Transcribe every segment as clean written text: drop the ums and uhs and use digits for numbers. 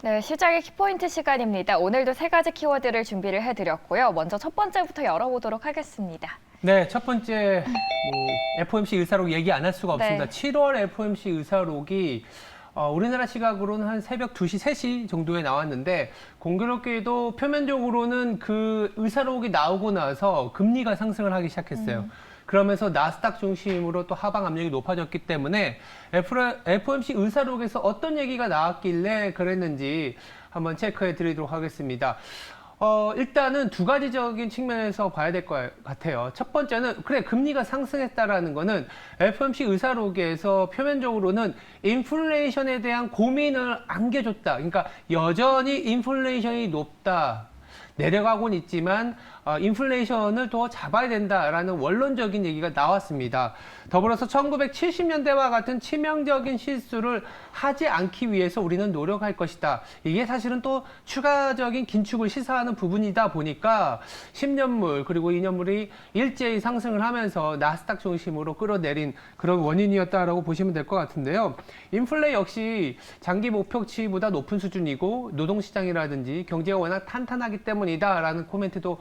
네, 시장의 키포인트 시간입니다. 오늘도 세 가지 키워드를 준비를 해드렸고요. 먼저 첫 번째부터 열어보도록 하겠습니다. 네, 첫 번째 FOMC 의사록 얘기 안 할 수가 없습니다. 네. 7월 FOMC 의사록이 우리나라 시각으로는 한 새벽 2시, 3시 정도에 나왔는데 공교롭게도 표면적으로는 그 의사록이 나오고 나서 금리가 상승을 하기 시작했어요. 그러면서 나스닥 중심으로 또 하방 압력이 높아졌기 때문에 FOMC 의사록에서 어떤 얘기가 나왔길래 그랬는지 한번 체크해 드리도록 하겠습니다. 일단은 두 가지적인 측면에서 봐야 될 것 같아요. 첫 번째는, 그래, 금리가 상승했다라는 거는 FOMC 의사록에서 표면적으로는 인플레이션에 대한 고민을 안겨줬다. 그러니까 여전히 인플레이션이 높다. 내려가곤 있지만 인플레이션을 더 잡아야 된다라는 원론적인 얘기가 나왔습니다. 더불어서 1970년대와 같은 치명적인 실수를 하지 않기 위해서 우리는 노력할 것이다. 이게 사실은 또 추가적인 긴축을 시사하는 부분이다 보니까 10년물 그리고 2년물이 일제히 상승을 하면서 나스닥 중심으로 끌어내린 그런 원인이었다라고 보시면 될 것 같은데요. 인플레 역시 장기 목표치보다 높은 수준이고 노동시장이라든지 경제가 워낙 탄탄하기 때문이다라는 코멘트도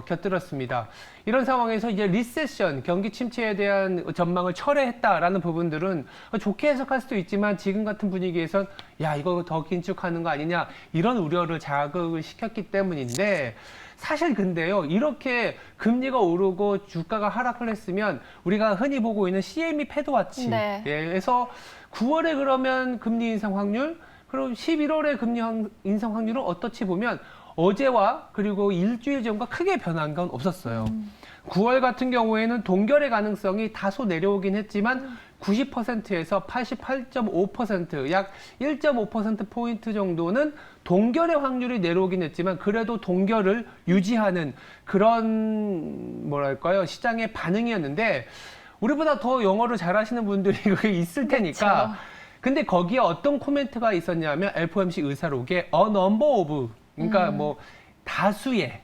곁들였습니다. 이런 상황에서 이제 리세션, 경기 침체에 대한 전망을 철회했다라는 부분들은 좋게 해석할 수도 있지만 지금 같은 분위기에선 야, 이거 더 긴축하는 거 아니냐 이런 우려를 자극을 시켰기 때문인데 사실 근데요, 이렇게 금리가 오르고 주가가 하락을 했으면 우리가 흔히 보고 있는 CME 패드와치 에서 9월에 그러면 금리 인상 확률, 그럼 11월에 금리 인상 확률은 어떻지 보면 어제와 그리고 일주일 전과 크게 변한 건 없었어요. 9월 같은 경우에는 동결의 가능성이 다소 내려오긴 했지만 90%에서 88.5%, 약 1.5%포인트 정도는 동결의 확률이 내려오긴 했지만 그래도 동결을 유지하는 그런 뭐랄까요, 시장의 반응이었는데 우리보다 더 영어를 잘하시는 분들이 그게 있을 테니까 그렇죠. 근데 거기에 어떤 코멘트가 있었냐면 FOMC 의사록에 a number of, 그러니까 뭐 다수의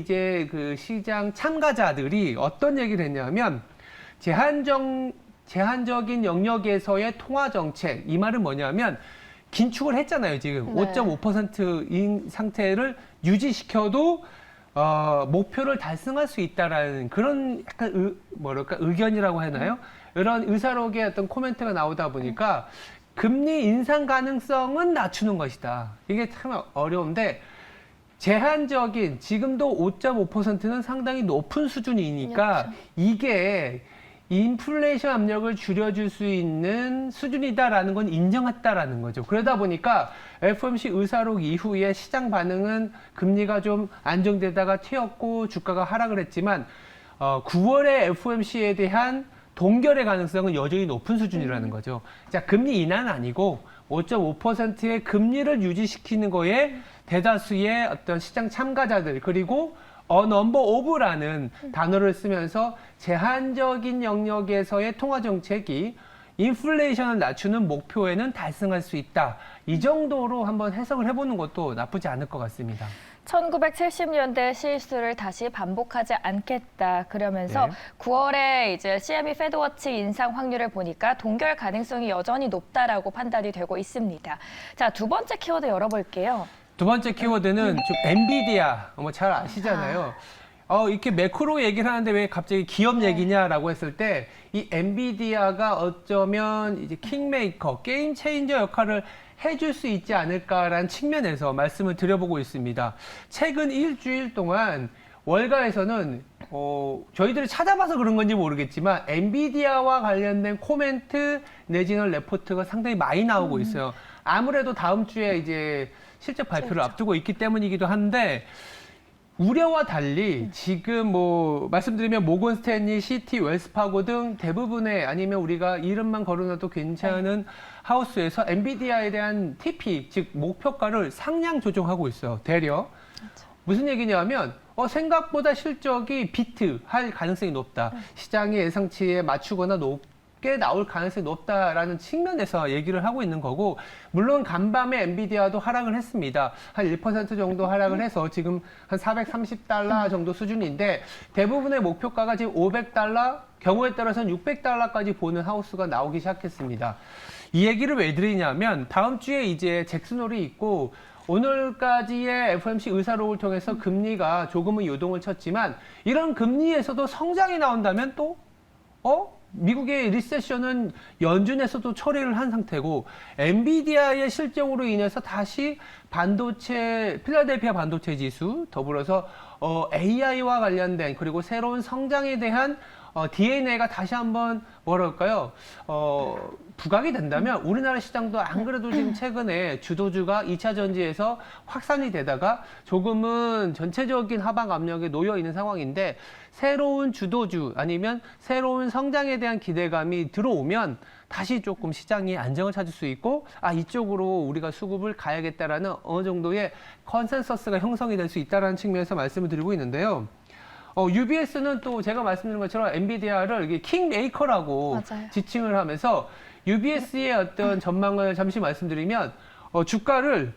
이제 그 시장 참가자들이 어떤 얘기를 했냐면 제한적인 영역에서의 통화 정책, 이 말은 뭐냐면 긴축을 했잖아요. 지금 네. 5.5%인 상태를 유지시켜도 목표를 달성할 수 있다라는 그런 약간 의견이라고 하나요? 이런 의사록의 어떤 코멘트가 나오다 보니까 금리 인상 가능성은 낮추는 것이다. 이게 참 어려운데 제한적인, 지금도 5.5%는 상당히 높은 수준이니까 그렇죠. 이게 인플레이션 압력을 줄여줄 수 있는 수준이다라는 건 인정했다라는 거죠. 그러다 보니까 FOMC 의사록 이후에 시장 반응은 금리가 좀 안정되다가 튀었고 주가가 하락을 했지만 9월에 FOMC에 대한 동결의 가능성은 여전히 높은 수준이라는 거죠. 자, 금리 인하는 아니고 5.5%의 금리를 유지시키는 거에 대다수의 어떤 시장 참가자들, 그리고 a number of라는 단어를 쓰면서 제한적인 영역에서의 통화 정책이 인플레이션을 낮추는 목표에는 달성할 수 있다. 이 정도로 한번 해석을 해보는 것도 나쁘지 않을 것 같습니다. 1970년대 실수를 다시 반복하지 않겠다. 그러면서 네. 9월에 이제 CME 패드워치 인상 확률을 보니까 동결 가능성이 여전히 높다라고 판단이 되고 있습니다. 자, 두 번째 키워드 열어볼게요. 두 번째 키워드는 좀 엔비디아, 뭐 잘 아시잖아요. 이렇게 매크로 얘기를 하는데 왜 갑자기 기업 얘기냐라고 했을 때 이 엔비디아가 어쩌면 이제 킹메이커, 게임 체인저 역할을 해줄 수 있지 않을까라는 측면에서 말씀을 드려보고 있습니다. 최근 일주일 동안 월가에서는 저희들이 찾아봐서 그런 건지 모르겠지만 엔비디아와 관련된 코멘트 내지는 레포트가 상당히 많이 나오고 있어요. 아무래도 다음 주에 이제 실적 발표를 앞두고 있기 때문이기도 한데 우려와 달리 지금 뭐 말씀드리면 모건 스탠리, 시티, 웰스파고 등 대부분의, 아니면 우리가 이름만 거론해도 괜찮은 하우스에서 엔비디아에 대한 TP, 즉 목표가를 상향 조정하고 있어요. 되려. 무슨 얘기냐면 생각보다 실적이 비트할 가능성이 높다. 시장의 예상치에 맞추거나 높게 나올 가능성이 높다라는 측면에서 얘기를 하고 있는 거고, 물론 간밤에 엔비디아도 하락을 했습니다. 한 1% 정도 하락을 해서 지금 한 430달러 정도 수준인데 대부분의 목표가가 지금 500달러, 경우에 따라서는 600달러까지 보는 하우스가 나오기 시작했습니다. 이 얘기를 왜 드리냐면 다음 주에 이제 잭슨홀이 있고 오늘까지의 FOMC 의사록을 통해서 금리가 조금은 요동을 쳤지만 이런 금리에서도 성장이 나온다면 또 미국의 리세션은 연준에서도 처리를 한 상태고 엔비디아의 실적으로 인해서 다시 반도체 필라델피아 반도체 지수 더불어서 AI와 관련된 그리고 새로운 성장에 대한 DNA가 다시 한번 뭐랄까요 부각이 된다면 우리나라 시장도 안 그래도 지금 최근에 주도주가 2차 전지에서 확산이 되다가 조금은 전체적인 하방 압력에 놓여 있는 상황인데 새로운 주도주 아니면 새로운 성장에 대한 기대감이 들어오면 다시 조금 시장이 안정을 찾을 수 있고 이쪽으로 우리가 수급을 가야겠다라는 어느 정도의 컨센서스가 형성이 될 수 있다는 측면에서 말씀을 드리고 있는데요. UBS는 또 제가 말씀드린 것처럼 엔비디아를 킹메이커라고 맞아요. 지칭을 하면서 UBS의 어떤 전망을 잠시 말씀드리면 주가를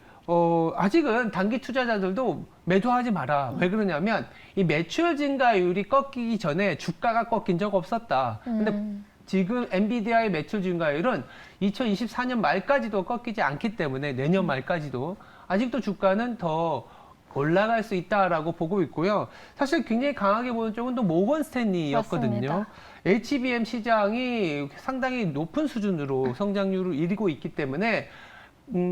아직은 단기 투자자들도 매도하지 마라. 왜 그러냐면 이 매출 증가율이 꺾이기 전에 주가가 꺾인 적 없었다. 근데 지금 엔비디아의 매출 증가율은 2024년 말까지도 꺾이지 않기 때문에 내년 말까지도 아직도 주가는 더 올라갈 수 있다라고 보고 있고요. 사실 굉장히 강하게 보는 쪽은 또 모건 스탠리였거든요. 맞습니다. HBM 시장이 상당히 높은 수준으로 성장률을 이루고 있기 때문에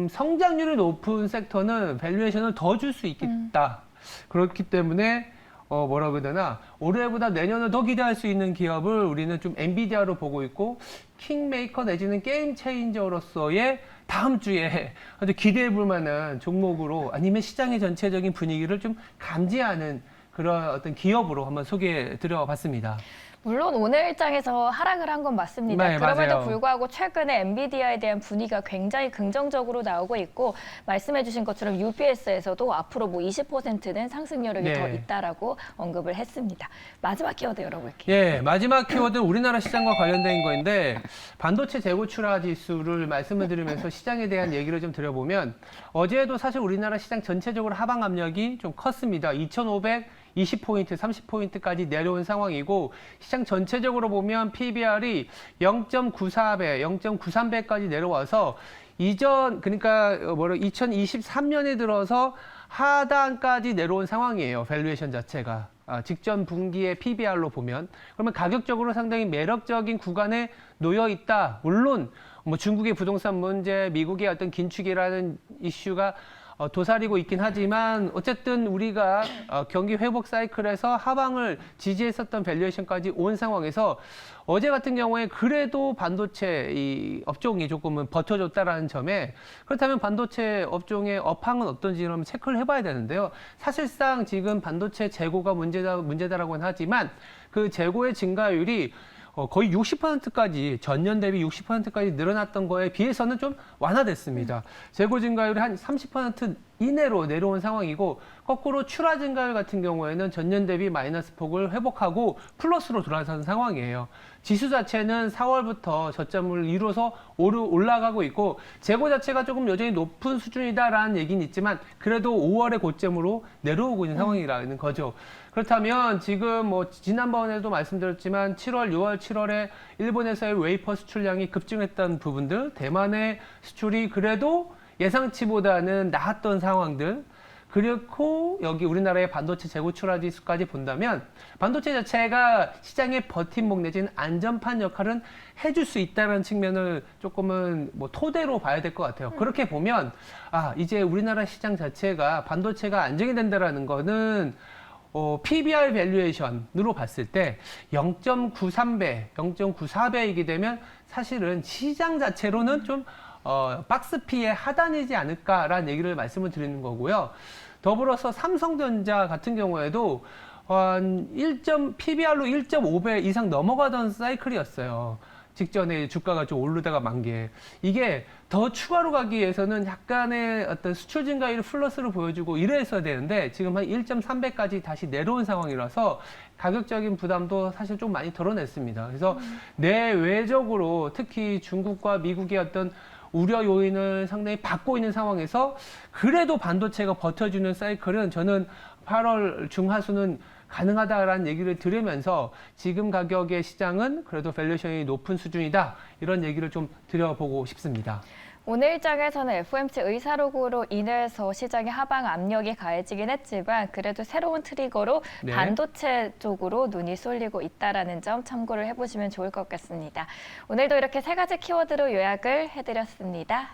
성장률이 높은 섹터는 밸류에이션을 더 줄 수 있겠다. 그렇기 때문에 뭐라고 해야 되나 올해보다 내년을 더 기대할 수 있는 기업을 우리는 좀 엔비디아로 보고 있고 킹메이커 내지는 게임 체인저로서의 다음 주에 아주 기대해 볼 만한 종목으로 아니면 시장의 전체적인 분위기를 좀 감지하는 그런 어떤 기업으로 한번 소개해 드려 봤습니다. 물론 오늘 일장에서 하락을 한 건 맞습니다. 네, 그럼에도 맞아요. 불구하고 최근에 엔비디아에 대한 분위기가 굉장히 긍정적으로 나오고 있고 말씀해 주신 것처럼 UBS에서도 앞으로 뭐 20%는 상승 여력이 네. 더 있다라고 언급을 했습니다. 마지막 키워드 열어볼게요. 예, 마지막 키워드는 우리나라 시장과 관련된 거인데 반도체 재고 출하 지수를 말씀을 드리면서 시장에 대한 얘기를 좀 드려보면 어제도 사실 우리나라 시장 전체적으로 하방 압력이 좀 컸습니다. 2,520포인트, 30포인트까지 내려온 상황이고 시장 전체적으로 보면 PBR이 0.94배, 0.93배까지 내려와서 그러니까 2023년에 들어서 하단까지 내려온 상황이에요. 밸류에이션 자체가. 직전 분기의 PBR로 보면. 그러면 가격적으로 상당히 매력적인 구간에 놓여 있다. 물론 뭐 중국의 부동산 문제, 미국의 어떤 긴축이라는 이슈가 도사리고 있긴 하지만 어쨌든 우리가 경기 회복 사이클에서 하방을 지지했었던 밸류에이션까지 온 상황에서 어제 같은 경우에 그래도 반도체 이 업종이 조금은 버텨줬다라는 점에 그렇다면 반도체 업종의 업황은 어떤지 한번 체크를 해봐야 되는데요. 사실상 지금 반도체 재고가 문제다라고는 하지만 그 재고의 증가율이 거의 60%까지 전년 대비 60%까지 늘어났던 거에 비해서는 좀 완화됐습니다. 재고 증가율이 한 30% 이내로 내려온 상황이고 거꾸로 출하 증가율 같은 경우에는 전년 대비 마이너스 폭을 회복하고 플러스로 돌아선 상황이에요. 지수 자체는 4월부터 저점을 이뤄서 올라가고 있고 재고 자체가 조금 여전히 높은 수준이다라는 얘기는 있지만 그래도 5월의 고점으로 내려오고 있는 상황이라는 거죠. 그렇다면 지금 뭐 지난번에도 말씀드렸지만 7월, 6월, 7월에 일본에서의 웨이퍼 수출량이 급증했던 부분들, 대만의 수출이 그래도 예상치보다는 나았던 상황들, 그리고 여기 우리나라의 반도체 재고 출하 지수까지 본다면 반도체 자체가 시장의 버팀목 내지는 안전판 역할은 해줄 수 있다는 측면을 조금은 뭐 토대로 봐야 될 것 같아요. 그렇게 보면 이제 우리나라 시장 자체가 반도체가 안정이 된다라는 거는 PBR 밸류에이션으로 봤을 때 0.93배, 0.94배이게 되면 사실은 시장 자체로는 좀 박스피의 하단이지 않을까라는 얘기를 말씀을 드리는 거고요. 더불어서 삼성전자 같은 경우에도 PBR로 1.5배 이상 넘어가던 사이클이었어요. 직전에 주가가 좀 오르다가 만 게. 이게 더 추가로 가기 위해서는 약간의 어떤 수출 증가율 플러스를 보여주고 이래야 되는데 지금 한 1.3배까지 다시 내려온 상황이라서 가격적인 부담도 사실 좀 많이 덜어냈습니다. 그래서 내외적으로 특히 중국과 미국의 어떤 우려 요인을 상당히 받고 있는 상황에서 그래도 반도체가 버텨주는 사이클은 저는 8월 중하순은 가능하다라는 얘기를 들으면서 지금 가격의 시장은 그래도 밸류에이션이 높은 수준이다. 이런 얘기를 좀 드려보고 싶습니다. 오늘 일정에서는 FOMC 의사록으로 인해서 시장의 하방 압력이 가해지긴 했지만 그래도 새로운 트리거로 네. 반도체 쪽으로 눈이 쏠리고 있다는 점 참고를 해보시면 좋을 것 같습니다. 오늘도 이렇게 세 가지 키워드로 요약을 해드렸습니다.